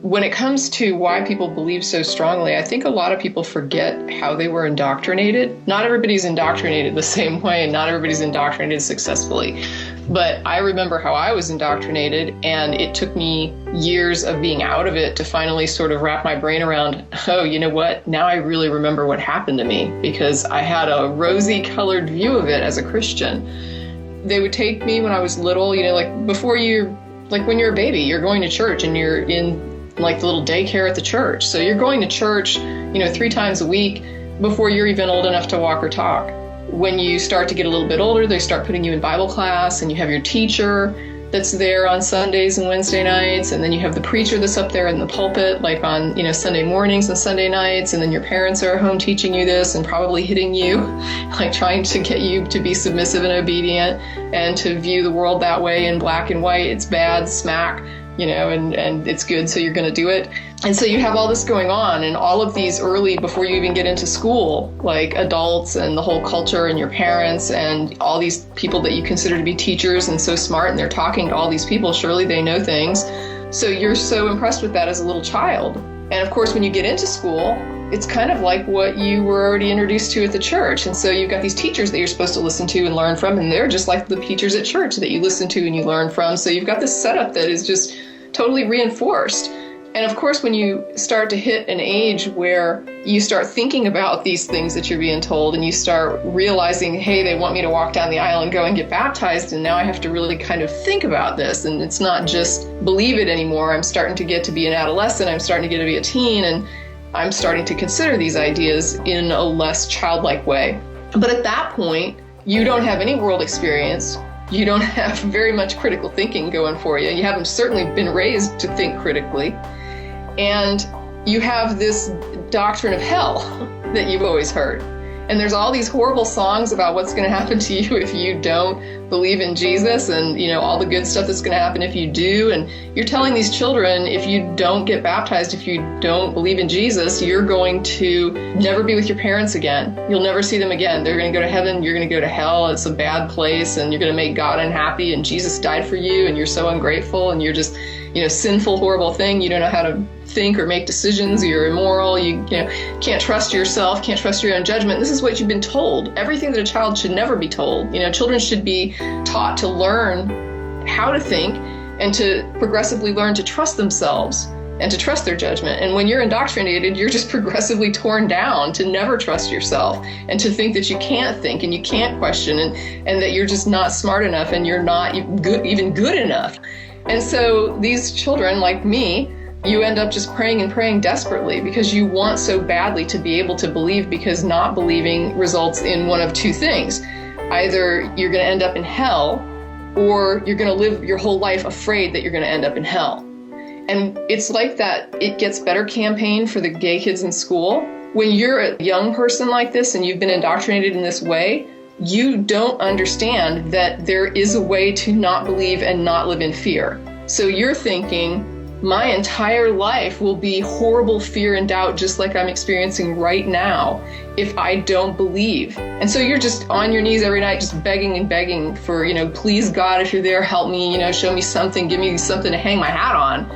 when it comes to why people believe so strongly, I think a lot of people forget how they were indoctrinated. Not everybody's indoctrinated the same way, and not everybody's indoctrinated successfully. But I remember how I was indoctrinated, and it took me years of being out of it to finally sort of wrap my brain around, oh, you know what? Now I really remember what happened to me, because I had a rosy-colored view of it as a Christian. They would take me when I was little, like when you're a baby, you're going to church and you're in like the little daycare at the church. So you're going to church, 3 times a week before you're even old enough to walk or talk. When you start to get a little bit older, they start putting you in Bible class, and you have your teacher that's there on Sundays and Wednesday nights, and then you have the preacher that's up there in the pulpit, like on, Sunday mornings and Sunday nights, and then your parents are at home teaching you this and probably hitting you, like trying to get you to be submissive and obedient and to view the world that way in black and white. It's bad, smack, and it's good, so you're going to do it. And so you have all this going on, and all of these early, before you even get into school, like adults and the whole culture and your parents and all these people that you consider to be teachers and so smart, and they're talking to all these people, surely they know things. So you're so impressed with that as a little child. And of course, when you get into school, it's kind of like what you were already introduced to at the church. And so you've got these teachers that you're supposed to listen to and learn from, and they're just like the teachers at church that you listen to and you learn from. So you've got this setup that is just totally reinforced. And of course, when you start to hit an age where you start thinking about these things that you're being told, and you start realizing, hey, they want me to walk down the aisle and go and get baptized, and now I have to really kind of think about this, and it's not just believe it anymore. I'm starting to get to be an adolescent, I'm starting to get to be a teen, and I'm starting to consider these ideas in a less childlike way. But at that point, you don't have any world experience. You don't have very much critical thinking going for you. You haven't certainly been raised to think critically. And you have this doctrine of hell that you've always heard. And there's all these horrible songs about what's going to happen to you if you don't believe in Jesus, and, all the good stuff that's going to happen if you do. And you're telling these children, if you don't get baptized, if you don't believe in Jesus, you're going to never be with your parents again. You'll never see them again. They're going to go to heaven. You're going to go to hell. It's a bad place, and you're going to make God unhappy, and Jesus died for you, and you're so ungrateful, and you're just, sinful, horrible thing. You don't know how to think or make decisions. You're immoral. You can't trust yourself, can't trust your own judgment. This is what you've been told. Everything that a child should never be told. Children should be taught to learn how to think and to progressively learn to trust themselves and to trust their judgment. And when you're indoctrinated, you're just progressively torn down to never trust yourself and to think that you can't think and you can't question, and that you're just not smart enough and you're not even good enough. And so these children, like me, you end up just praying and praying desperately because you want so badly to be able to believe, because not believing results in one of two things. Either you're going to end up in hell, or you're going to live your whole life afraid that you're going to end up in hell. And it's like that It Gets Better campaign for the gay kids in school. When you're a young person like this and you've been indoctrinated in this way, you don't understand that there is a way to not believe and not live in fear. So you're thinking, my entire life will be horrible fear and doubt, just like I'm experiencing right now, if I don't believe. And so you're just on your knees every night, just begging and begging for, please God, if you're there, help me, show me something, give me something to hang my hat on.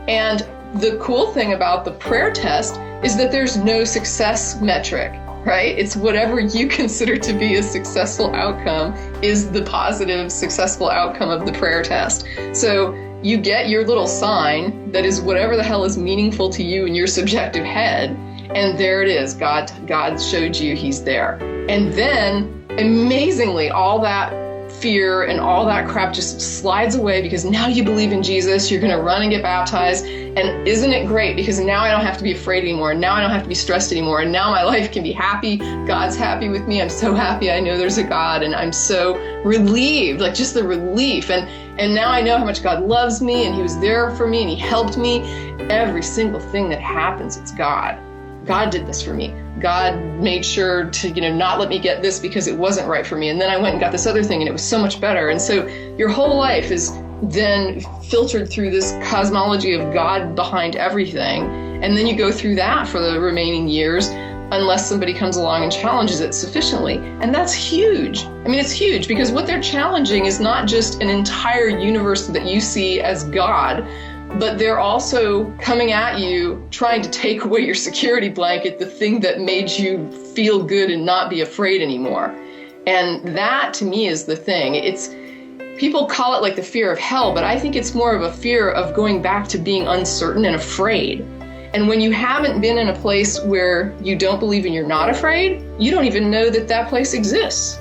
And the cool thing about the prayer test is that there's no success metric. Right? It's whatever you consider to be a successful outcome is the positive, successful outcome of the prayer test. So you get your little sign that is whatever the hell is meaningful to you in your subjective head, and there it is. God showed you he's there. And then, amazingly, all that fear and all that crap just slides away, because now you believe in Jesus, you're going to run and get baptized. And isn't it great? Because now I don't have to be afraid anymore. Now I don't have to be stressed anymore. And now my life can be happy. God's happy with me. I'm so happy. I know there's a God, and I'm so relieved, like just the relief. And now I know how much God loves me, and he was there for me, and he helped me. Every single thing that happens, it's God. God did this for me. God made sure to, not let me get this because it wasn't right for me. And then I went and got this other thing, and it was so much better. And so your whole life is then filtered through this cosmology of God behind everything. And then you go through that for the remaining years, unless somebody comes along and challenges it sufficiently. And that's huge. I mean, it's huge, because what they're challenging is not just an entire universe that you see as God, but they're also coming at you, trying to take away your security blanket, the thing that made you feel good and not be afraid anymore. And that, to me, is the thing. People call it like the fear of hell, but I think it's more of a fear of going back to being uncertain and afraid. And when you haven't been in a place where you don't believe and you're not afraid, you don't even know that that place exists.